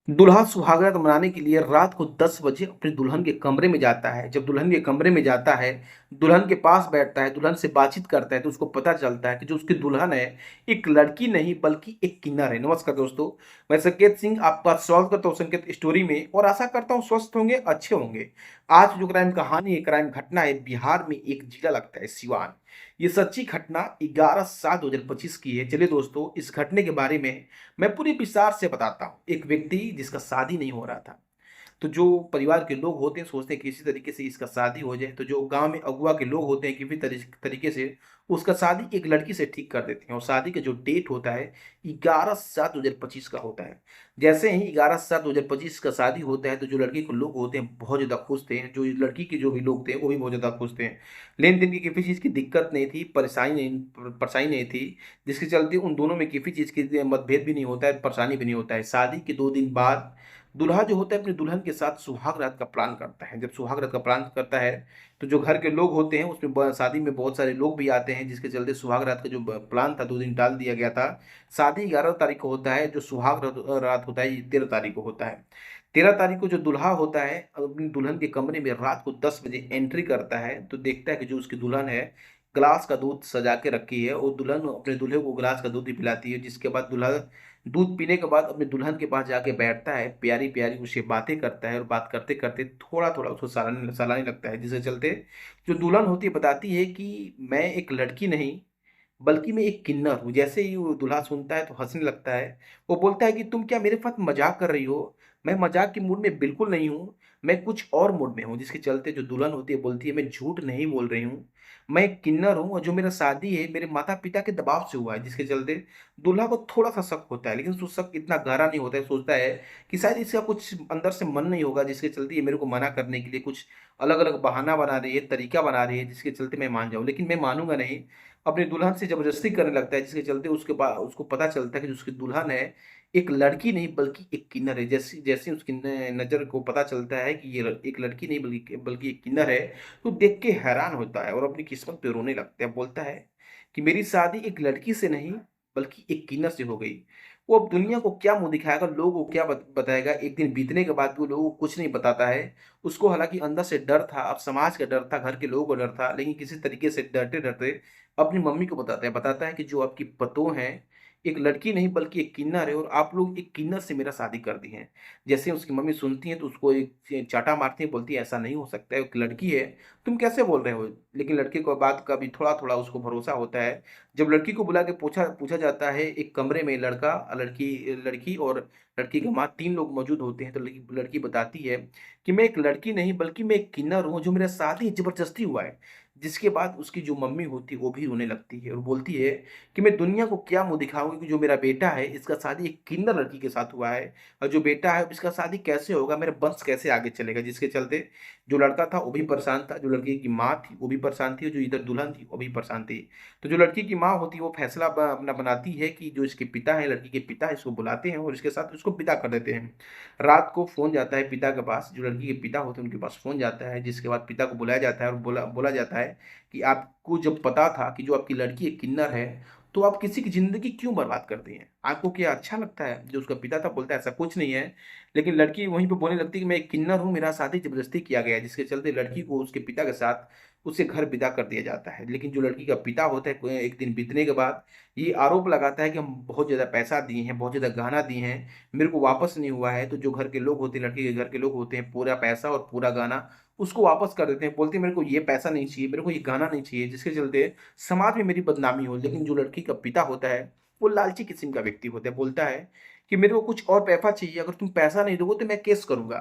दूल्हा सुहागरात मनाने के लिए रात को 10 बजे अपने दुल्हन के कमरे में जाता है। जब दुल्हन के कमरे में जाता है, दुल्हन के पास बैठता है, दुल्हन से बातचीत करता है, तो उसको पता चलता है कि जो उसकी दुल्हन है, एक लड़की नहीं बल्कि एक किन्नर है। नमस्कार दोस्तों, मैं संकेत सिंह आपका स्वागत करता हूँ संकेत स्टोरी में और आशा करता हूँ स्वस्थ होंगे, अच्छे होंगे। आज जो क्राइम कहानी है, क्राइम घटना है, बिहार में एक जिला लगता है सिवान। ये सच्ची घटना 11/7/2025 की है। चलिए दोस्तों, इस घटने के बारे में मैं पूरी विस्तार से बताता हूँ। एक व्यक्ति जिसका शादी नहीं हो रहा था, तो जो परिवार के लोग होते हैं सोचते हैं किसी तरीके से इसका शादी हो जाए, तो जो गांव में अगुआ के लोग होते हैं किसी तरीके से उसका शादी एक लड़की से ठीक कर देते हैं। और शादी का जो डेट होता है 11/7/2025 का होता है। जैसे ही 11/7/2025 का शादी होता है, तो जो लड़की के लोग होते हैं बहुत ज़्यादा खुश थे, जो लड़की के जो भी लोग थे वो भी बहुत ज़्यादा खुश थे। लेन देन की किसी चीज़ की दिक्कत नहीं थी, परेशानी नहीं थी, जिसके चलते उन दोनों में किसी चीज़ की मतभेद भी नहीं होता है, परेशानी भी नहीं होता है। शादी के 2 दिन बाद दूल्हा जो होता है अपनी दुल्हन के साथ सुहाग रात का प्लान करता है। जब सुहाग रात का प्लान करता है, तो जो घर के लोग होते हैं उसमें शादी में बहुत सारे लोग भी आते हैं, जिसके चलते सुहाग रात का जो प्लान था 2 दिन टाल दिया गया था। शादी 11 तारीख को होता है, जो सुहाग रात होता है ये 13 तारीख को होता है। 13 तारीख को जो दूल्हा होता है अपनी दुल्हन के कमरे में रात को 10 बजे एंट्री करता है, तो देखता है कि जो उसकी दुल्हन है गिलास का दूध सजा के रखी है और दुल्हन अपने दूल्हे को गिलास का दूध ही पिलाती है। जिसके बाद दूल्हा दूध पीने के बाद अपनी दुल्हन के पास जाके बैठता है, प्यारी प्यारी उससे बातें करता है और बात करते करते थोड़ा थोड़ा उसको सलाने सलाने लगता है। जिसके चलते जो दुल्हन होती है बताती है कि मैं एक लड़की नहीं बल्कि मैं एक किन्नर हूँ। जैसे ही वो दूल्हा सुनता है तो हंसने लगता है। वो बोलता है कि तुम क्या मेरे साथ मजाक कर रही हो? मैं मजाक के मूड में बिल्कुल नहीं हूँ, मैं कुछ और मूड में हूँ। जिसके चलते जो दुल्हन होती है बोलती है मैं झूठ नहीं बोल रही हूँ, मैं एक किन्नर हूँ और जो मेरा शादी है मेरे माता पिता के दबाव से हुआ है। जिसके चलते दूल्हा को थोड़ा सा शक होता है, लेकिन वो शक इतना गहरा नहीं होता है। सोचता है कि शायद इसका कुछ अंदर से मन नहीं होगा, जिसके चलते ये मेरे को मना करने के लिए कुछ अलग अलग बहाना बना रही है, तरीका बना रही है, जिसके चलते मैं मान जाऊँ। लेकिन मैं मानूंगा नहीं, अपनी दुल्हन से जबरदस्ती करने लगता है। जिसके चलते उसके बाद उसको पता चलता है कि जो उसकी दुल्हन है एक लड़की नहीं बल्कि एक किन्नर है। जैसे जैसे उसकी नज़र को पता चलता है कि ये एक लड़की नहीं बल्कि बल्कि एक किन्नर है, तो देख के हैरान होता है और अपनी किस्मत पे रोने लगता है। बोलता है कि मेरी शादी एक लड़की से नहीं बल्कि एक किन्नर से हो गई। वो अब दुनिया को क्या मुंह दिखाएगा, लोगों को क्या बताएगा? एक दिन बीतने के बाद भी वो लोगों को कुछ नहीं बताता है। उसको हालांकि अंदर से डर था, अब समाज का डर था, घर के लोगों का डर था, लेकिन किसी तरीके से डरते डरते अपनी मम्मी को बताता है कि जो आपकी पतोह है एक लड़की नहीं बल्कि एक किन्नर है और आप लोग एक किन्नर से मेरा शादी कर दी है। जैसे उसकी मम्मी सुनती है तो उसको एक चाटा मारती है, बोलती है ऐसा नहीं हो सकता है, एक लड़की है, तुम कैसे बोल रहे हो? लेकिन लड़के को बात का भी थोड़ा थोड़ा उसको भरोसा होता है। जब लड़की को बुला के पूछा पूछा जाता है, एक कमरे में लड़का लड़की लड़की और लड़की की माँ 3 लोग मौजूद होते हैं, तो लड़की बताती है कि मैं एक लड़की नहीं बल्कि मैं एक किन्नर हूँ, जो मेरा शादी जबरदस्ती हुआ है। जिसके बाद उसकी जो मम्मी होती है वो भी रोने लगती है और बोलती है कि मैं दुनिया को क्या मुंह दिखाऊंगी कि जो मेरा बेटा है इसका शादी एक किन्नर लड़की के साथ हुआ है, और जो बेटा है इसका शादी कैसे होगा, मेरा वंश कैसे आगे चलेगा। जिसके चलते जो लड़का था वो भी परेशान था, जो लड़की की माँ थी वो भी परेशान थी और जो इधर दुल्हन थी वो भी परेशान थी। तो जो लड़की की माँ होती है वो फैसला अपना बनाती है कि जो इसके पिता है, लड़की के पिता इसको बुलाते हैं और इसके साथ उसको विदा कर देते हैं। रात को फोन जाता है पिता के पास, जो लड़की के पिता होते हैं उनके पास फोन जाता है। जिसके बाद पिता को बुलाया जाता है और बोला बोला जाता है कि आपको जब पता था कि जो आपकी लड़की एक किन्नर है, तो आप किसी की जिंदगी क्यों बर्बाद करती हैं? आपको क्या अच्छा लगता है? जो उसका पिता था बोलता है ऐसा कुछ नहीं है। लेकिन लड़की वहीं पे बोलने लगती है कि मैं एक किन्नर हूँ, मेरा शादी जबरदस्ती किया गया है। जिसके चलते लड़की को उसके पिता के साथ उसे घर विदा कर दिया जाता है। लेकिन जो लड़की का पिता होता है एक दिन बीतने के बाद ये आरोप लगाता है कि हम बहुत ज़्यादा पैसा दिए हैं, बहुत ज़्यादा गहना दिए हैं, मेरे को वापस नहीं हुआ है। तो जो घर के लोग होते हैं, लड़की के घर के लोग होते हैं, पूरा पैसा और पूरा गहना उसको वापस कर देते हैं। बोलते हैं मेरे को ये पैसा नहीं चाहिए, मेरे को ये गहना नहीं चाहिए, जिसके चलते समाज में मेरी बदनामी हो। लेकिन जो लड़की का पिता होता है वो लालची किस्म का व्यक्ति होता है, बोलता है कि मेरे को कुछ और पैसा चाहिए, अगर तुम पैसा नहीं दोगे तो मैं केस करूंगा।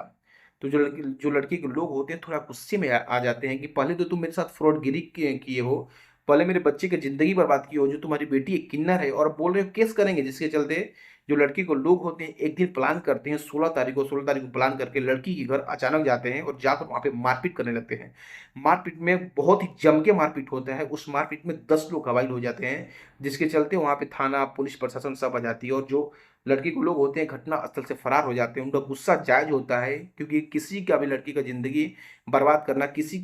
तो जो लड़की के लोग होते हैं थोड़ा गुस्से में आ जाते हैं कि पहले तो तुम मेरे साथ फ्रॉडगिरी किए हो, पहले मेरे बच्चे की जिंदगी बर्बाद की हो, जो तुम्हारी बेटी एक किन्नर है, और बोल रहे हो केस करेंगे। जिसके चलते जो लड़की को लोग होते हैं एक दिन प्लान करते हैं, 16 तारीख को प्लान करके लड़की के घर अचानक जाते हैं और जाकर वहां पे मारपीट करने लगते हैं। मारपीट में बहुत ही जम के मारपीट होता है, उस मारपीट में 10 लोग घायल हो जाते हैं। जिसके चलते वहां पे थाना पुलिस प्रशासन सब आ जाती है और जो लड़की को लोग होते हैं घटना स्थल से फरार हो जाते हैं। उनका गुस्सा जायज़ होता है क्योंकि किसी का भी लड़की का ज़िंदगी बर्बाद करना किसी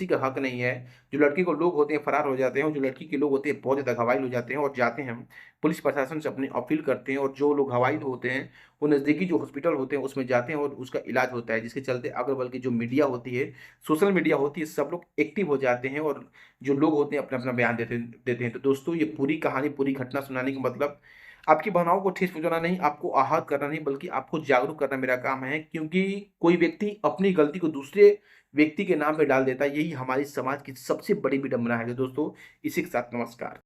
का हक नहीं है। जो लड़की को लोग होते हैं फरार हो जाते हैं और जो लड़की के लोग होते हैं बहुत ज़्यादा घायल हो जाते हैं और जाते हैं पुलिस प्रशासन से अपनी अपील करते हैं और जो लोग घायल होते हैं वो नज़दीकी जो हॉस्पिटल होते हैं उसमें जाते हैं और उसका इलाज होता है। जिसके चलते अगल-बगल की जो मीडिया होती है, सोशल मीडिया होती है, सब लोग एक्टिव हो जाते हैं और जो लोग होते हैं अपना-अपना बयान देते देते हैं। तो दोस्तों ये पूरी कहानी, पूरी घटना सुनाने का मतलब आपकी भावनाओं को ठेस पहुँचाना नहीं, आपको आहत करना नहीं, बल्कि आपको जागरूक करना मेरा काम है। क्योंकि कोई व्यक्ति अपनी गलती को दूसरे व्यक्ति के नाम पे डाल देता है, यही हमारी समाज की सबसे बड़ी विडंबना है। तो दोस्तों इसी के साथ नमस्कार।